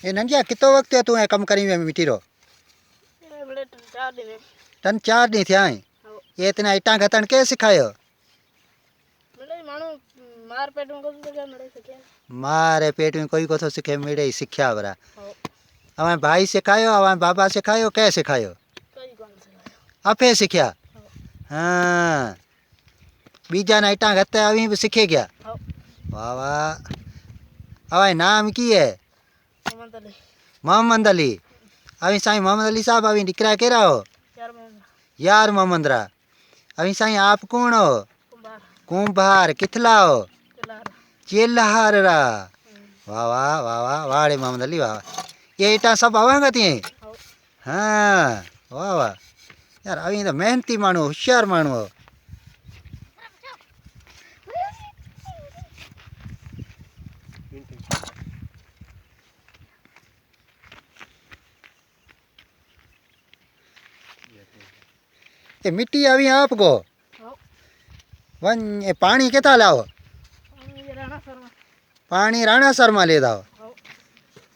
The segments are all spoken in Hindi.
ये नंजा कितो वक्त है तू ए कम करी में मिट्टी रो? बड़े 4 दिन है। तन 4 दिन थिया है। ये इतना इटा गतन के सिखायो? बड़े मानो मार पेट में को तो मड़े सिखाया। मारे पेट में कोई को तो सिखे मेरे ही सिखाया बरा। हमारे भाई सिखायो, हमारे बाबा सिखायो, के सिखायो? कोई कौन सिखाया? आपे सिखाया? हाँ। बीजा ना इटा गते अभी भी सीखे गया। वाह वाह। हमारे नाम की है? मोहम्मद अली। मोहम्मद अली। अभी साईं मोहम्मद अली साहब अभी दिकरा के रहो? यार मोहम्मद रा। अभी साईं आप कौन हो? कुंभार। कुंभार किथला हो? चिल्लार। चिल्लार रा। वाह वाह वाह वाह वाह मोहम्मद अली वाह। ये इटा सब आवांगा थी? हाँ वाह वाह। यार अभी तो मेहनती मानू होशियार मानू हो। ये मिट्टी अभी आपको वन ये पानी कितना लाओ? पानी राणा सर में ले जाओ।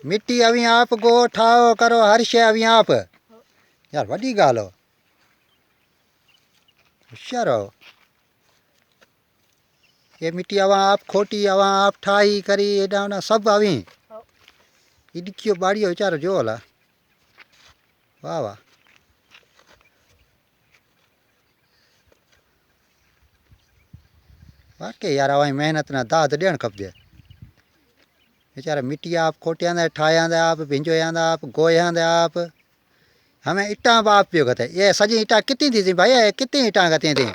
मिट्टी अभी आपको ठाओ करो हर शे अभी आप। यार वडी गाल हो होशियार हो। ये मिट्टी अवा आप खोटी अवा आप ठाई करी एडा ना सब अभी इडकियो बाड़ियो विचारो जो होला। वाह वाह। वाकई यार हवाई मेहनत ना दाद ॾियणु खपजे। बेचारा मिट्टी आप खोटियांदा ठायांदा आप भिंजोयांदा आप गोयांदा आप। हमें इट्टा बाप पियो गते ये सजी इट्टा कितनी थी भाई? कितनी इट्टा गती थी?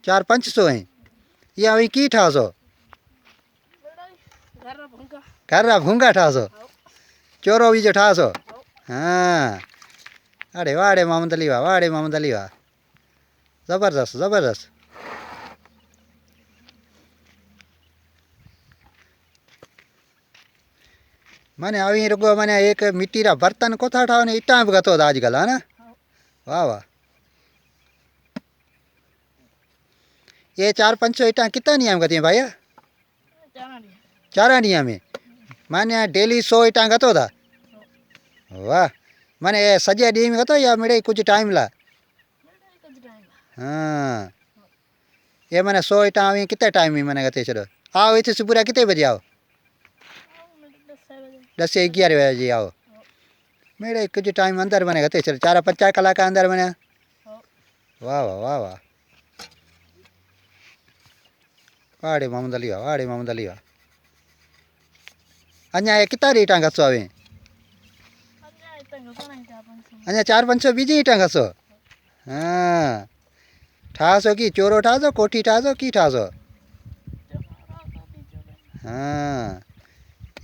400-500 हैं। ये अभी की ठासो? घर रा भूंगा ठासो? चोरो भी जो ठासो? हाँ। अरे वाड़े मोहम्मद अली वाह वाड़े मोहम्मद अली वाह। जबरदस्त जबरदस्त। मैंने अभी रुको मैंने एक मिट्टी रा बर्तन को था ठाओ ने इट्टा भी गतो आजकल है ना। वाह वाह। ये 400-500 इट्टा कितना नियम गती है भैया? 4 नियम में मैंने डेली 100 इट्टा गतो था। वाह। मैंने सजे डी में गतो या मेरे कुछ टाइम ला? हाँ। ये मैंने 100 इट्टा अभी कितने टाइम में मैंने गते चलो आओ इतने सुबह कितने बजे आओ? 10 से 11 बजे आओ। मेरे कुछ टाइम अंदर मैंने गते चलो 4-5 कलाक अंदर मैंने। वाह वाह वाह वाह। वाड़े मोहम्मद अली वाह वाड़े मोहम्मद अली वाह। अञा ये कितना इट्टा घसो अभी? अञा 400-500 बीजी इट्टा घसो? हाँ। ठासो की चोरो ठासो कोठी ठासो की ठासो? हाँ।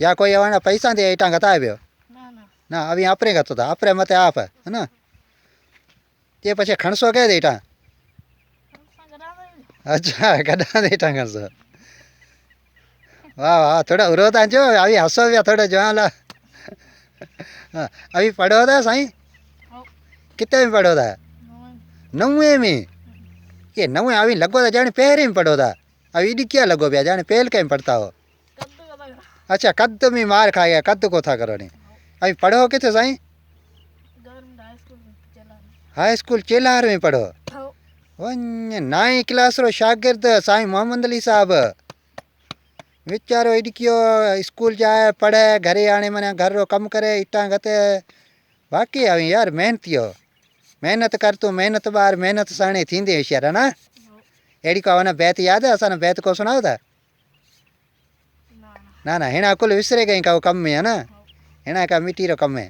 या कोई अवाना पैसा दे इट्टा घता पियो? ना अभी अपने गतो था अपने मते आप है ना। ये पछे खणसो के दे इट्टा? अच्छा गड्ढा दे इट्टा खणसो। वाह वाह थोड़ा उरोता जो अभी हंसो भी थोड़ा जो ला। हाँ अभी पढ़ो था साईं? कितने में पढ़ो था? 9वें में। ये 9वें अभी लगो था जाने पहले में पढ़ो था। अभी इडी क्या लगो भैया जाने पहले कहीं पढ़ता हो? अच्छा कद में मार खा गया कद को था करो नहीं। अभी पढ़ो कितने साईं? हाई स्कूल चेलार में पढ़ो? वन 9वीं क्लास रो शागिर्द साईं मोहम्मद अली साहब। विचारो इडकियो स्कूल जाए पढ़े घरे आने मैंने घर रो कम करे इट्टा गते। बाकी अभी यार मेहनती हो मेहनत कर तू मेहनत बार मेहनत साणी थींदे होशियार है ना। एड़ी को वना बैत याद है असां बैत को सुनाओ था? ना ना हिना कुल विसरे गई का कम में है ना। हिना का मिट्टी रो कम है।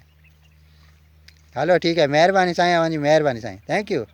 हेलो ठीक है मेहरबानी साईं अवांजी मेहरबानी साईं थैंक यू।